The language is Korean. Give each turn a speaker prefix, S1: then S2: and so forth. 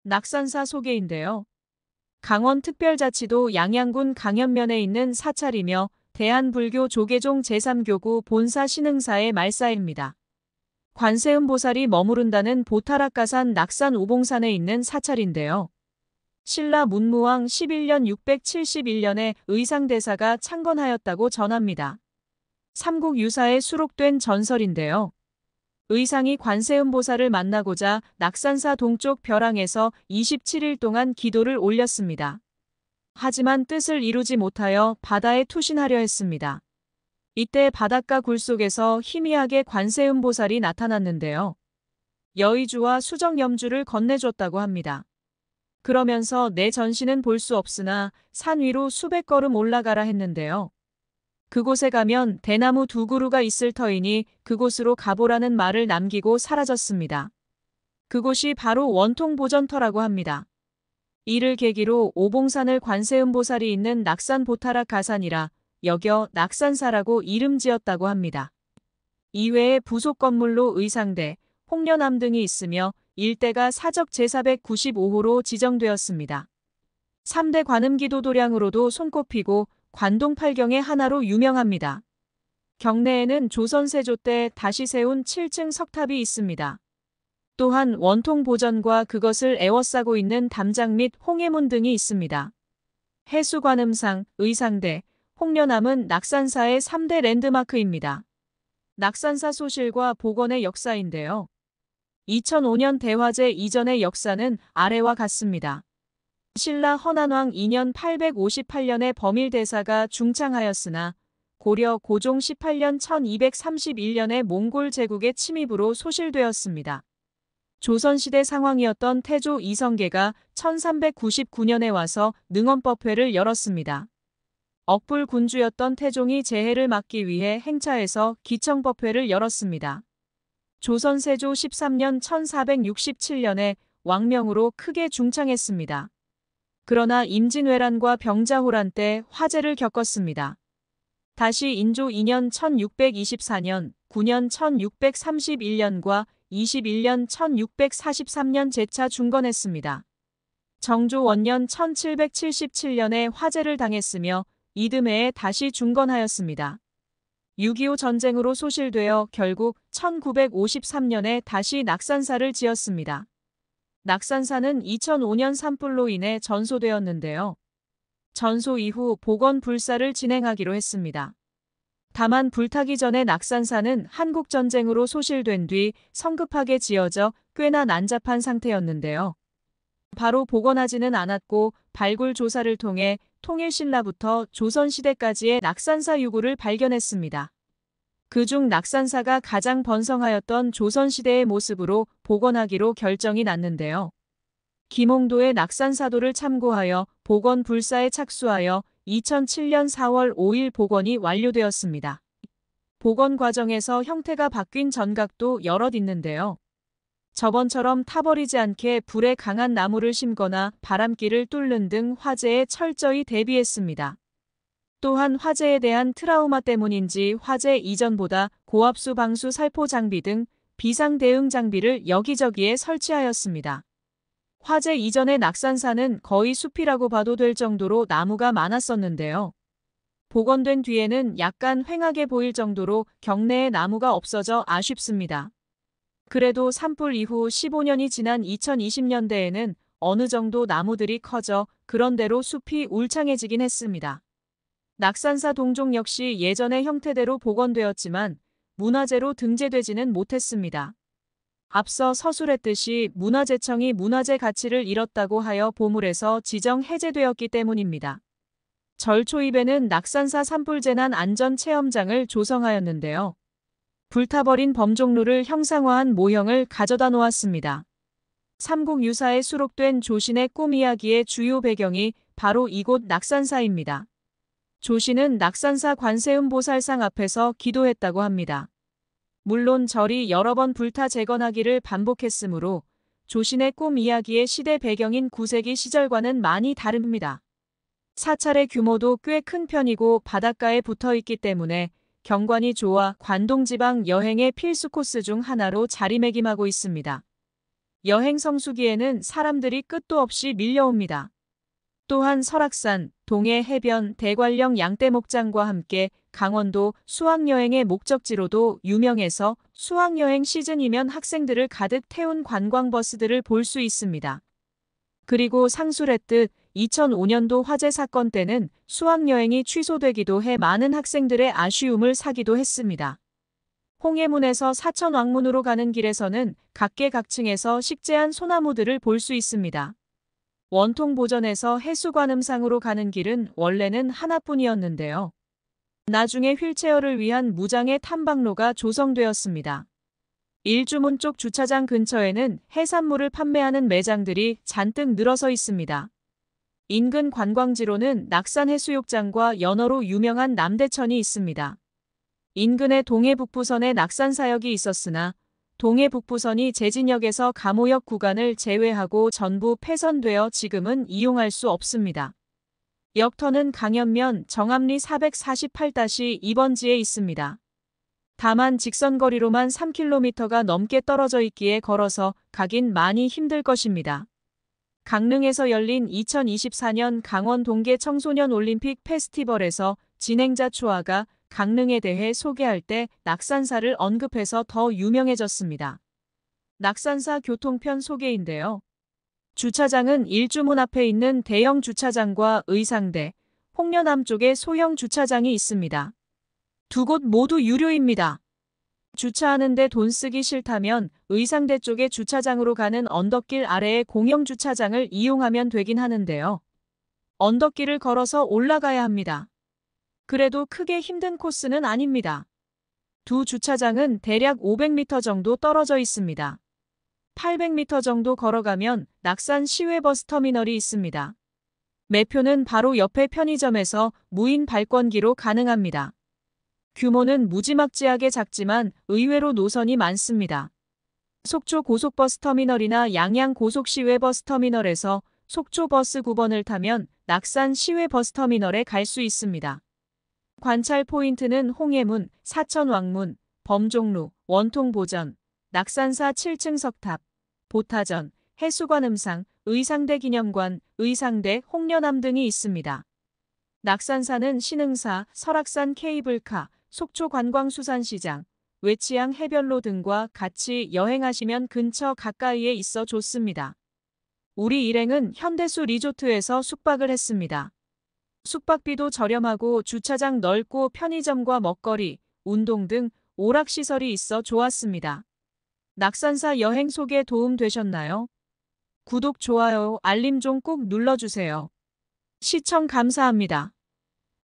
S1: 낙산사 소개인데요. 강원특별자치도 양양군 강연면에 있는 사찰이며 대한불교 조계종 제3교구 본사 신흥사의 말사입니다. 관세음보살이 머무른다는 보타락가산 낙산 우봉산에 있는 사찰인데요. 신라 문무왕 11년 671년에 의상대사가 창건하였다고 전합니다. 삼국유사에 수록된 전설인데요. 의상이 관세음보살을 만나고자 낙산사 동쪽 벼랑에서 27일 동안 기도를 올렸습니다. 하지만 뜻을 이루지 못하여 바다에 투신하려 했습니다. 이때 바닷가 굴 속에서 희미하게 관세음보살이 나타났는데요. 여의주와 수정염주를 건네줬다고 합니다. 그러면서 내 전신은 볼 수 없으나 산 위로 수백 걸음 올라가라 했는데요. 그곳에 가면 대나무 두 그루가 있을 터이니 그곳으로 가보라는 말을 남기고 사라졌습니다. 그곳이 바로 원통보전터라고 합니다. 이를 계기로 오봉산을 관세음보살이 있는 낙산보타락 가산이라 여겨 낙산사라고 이름 지었다고 합니다. 이외에 부속 건물로 의상대, 홍련암 등이 있으며 일대가 사적 제495호로 지정되었습니다. 3대 관음기도 도량으로도 손꼽히고 관동팔경의 하나로 유명합니다. 경내에는 조선 세조 때 다시 세운 7층 석탑이 있습니다. 또한 원통 보전과 그것을 에워싸고 있는 담장 및 홍해문 등이 있습니다. 해수관음상, 의상대, 홍련암은 낙산사의 3대 랜드마크입니다. 낙산사 소실과 복원의 역사인데요. 2005년 대화제 이전의 역사는 아래와 같습니다. 신라 헌안왕 2년 858년에 범일대사가 중창하였으나 고려 고종 18년 1231년에 몽골 제국의 침입으로 소실되었습니다. 조선시대 상황이었던 태조 이성계가 1399년에 와서 능원법회를 열었습니다. 억불 군주였던 태종이 재해를 막기 위해 행차해서 기청법회를 열었습니다. 조선 세조 13년 1467년에 왕명으로 크게 중창했습니다. 그러나 임진왜란과 병자호란 때 화재를 겪었습니다. 다시 인조 2년 1624년, 9년 1631년과 21년 1643년 재차 중건했습니다. 정조 원년 1777년에 화재를 당했으며 이듬해에 다시 중건하였습니다. 6.25 전쟁으로 소실되어 결국 1953년에 다시 낙산사를 지었습니다. 낙산사는 2005년 산불로 인해 전소되었는데요. 전소 이후 복원 불사를 진행하기로 했습니다. 다만 불타기 전에 낙산사는 한국전쟁으로 소실된 뒤 성급하게 지어져 꽤나 난잡한 상태였는데요. 바로 복원하지는 않았고 발굴 조사를 통해 통일신라부터 조선시대까지의 낙산사 유구를 발견했습니다. 그중 낙산사가 가장 번성하였던 조선시대의 모습으로 복원하기로 결정이 났는데요. 김홍도의 낙산사도를 참고하여 복원 불사에 착수하여 2007년 4월 5일 복원이 완료되었습니다. 복원 과정에서 형태가 바뀐 전각도 여럿 있는데요. 저번처럼 타버리지 않게 불에 강한 나무를 심거나 바람길을 뚫는 등 화재에 철저히 대비했습니다. 또한 화재에 대한 트라우마 때문인지 화재 이전보다 고압수 방수 살포 장비 등 비상 대응 장비를 여기저기에 설치하였습니다. 화재 이전의 낙산사는 거의 숲이라고 봐도 될 정도로 나무가 많았었는데요. 복원된 뒤에는 약간 휑하게 보일 정도로 경내에 나무가 없어져 아쉽습니다. 그래도 산불 이후 15년이 지난 2020년대에는 어느 정도 나무들이 커져 그런대로 숲이 울창해지긴 했습니다. 낙산사 동종 역시 예전의 형태대로 복원되었지만 문화재로 등재되지는 못했습니다. 앞서 서술했듯이 문화재청이 문화재 가치를 잃었다고 하여 보물에서 지정 해제되었기 때문입니다. 절 초입에는 낙산사 산불재난 안전체험장을 조성하였는데요. 불타버린 범종루를 형상화한 모형을 가져다 놓았습니다. 삼국유사에 수록된 조신의 꿈 이야기의 주요 배경이 바로 이곳 낙산사입니다. 조신은 낙산사 관세음보살상 앞에서 기도했다고 합니다. 물론 절이 여러 번 불타 재건하기를 반복했으므로 조신의 꿈 이야기의 시대 배경인 9세기 시절과는 많이 다릅니다. 사찰의 규모도 꽤 큰 편이고 바닷가에 붙어 있기 때문에 경관이 좋아 관동지방 여행의 필수 코스 중 하나로 자리매김하고 있습니다. 여행 성수기에는 사람들이 끝도 없이 밀려옵니다. 또한 설악산, 동해 해변, 대관령 양떼목장과 함께 강원도 수학여행의 목적지로도 유명해서 수학여행 시즌이면 학생들을 가득 태운 관광버스들을 볼 수 있습니다. 그리고 상술했듯 2005년도 화재 사건 때는 수학여행이 취소되기도 해 많은 학생들의 아쉬움을 사기도 했습니다. 홍해문에서 사천왕문으로 가는 길에서는 각계각층에서 식재한 소나무들을 볼 수 있습니다. 원통보전에서 해수관음상으로 가는 길은 원래는 하나뿐이었는데요. 나중에 휠체어를 위한 무장의 탐방로가 조성되었습니다. 일주문 쪽 주차장 근처에는 해산물을 판매하는 매장들이 잔뜩 늘어서 있습니다. 인근 관광지로는 낙산해수욕장과 연어로 유명한 남대천이 있습니다. 인근의 동해북부선에 낙산사역이 있었으나 동해북부선이 제진역에서 감호역 구간을 제외하고 전부 폐선되어 지금은 이용할 수 없습니다. 역터는 강연면 정암리 448-2번지에 있습니다. 다만 직선거리로만 3km가 넘게 떨어져 있기에 걸어서 가긴 많이 힘들 것입니다. 강릉에서 열린 2024년 강원 동계 청소년 올림픽 페스티벌에서 진행자 추아가 강릉에 대해 소개할 때 낙산사를 언급해서 더 유명해졌습니다. 낙산사 교통편 소개인데요. 주차장은 일주문 앞에 있는 대형 주차장과 의상대, 홍련암 쪽에 소형 주차장이 있습니다. 두 곳 모두 유료입니다. 주차하는데 돈 쓰기 싫다면 의상대 쪽의 주차장으로 가는 언덕길 아래의 공영 주차장을 이용하면 되긴 하는데요. 언덕길을 걸어서 올라가야 합니다. 그래도 크게 힘든 코스는 아닙니다. 두 주차장은 대략 500m 정도 떨어져 있습니다. 800m 정도 걸어가면 낙산 시외버스터미널이 있습니다. 매표는 바로 옆에 편의점에서 무인 발권기로 가능합니다. 규모는 무지막지하게 작지만 의외로 노선이 많습니다. 속초 고속버스터미널이나 양양 고속시외버스터미널에서 속초버스 9번을 타면 낙산 시외버스터미널에 갈 수 있습니다. 관찰 포인트는 홍해문, 사천왕문, 범종루, 원통보전, 낙산사 7층 석탑, 보타전, 해수관음상, 의상대 기념관, 의상대, 홍련암 등이 있습니다. 낙산사는 신흥사, 설악산 케이블카, 속초 관광수산시장, 외치양 해변로 등과 같이 여행하시면 근처 가까이에 있어 좋습니다. 우리 일행은 현대수 리조트에서 숙박을 했습니다. 숙박비도 저렴하고 주차장 넓고 편의점과 먹거리, 운동 등 오락시설이 있어 좋았습니다. 낙산사 여행 소개 도움 되셨나요? 구독, 좋아요, 알림 좀 꼭 눌러주세요. 시청 감사합니다.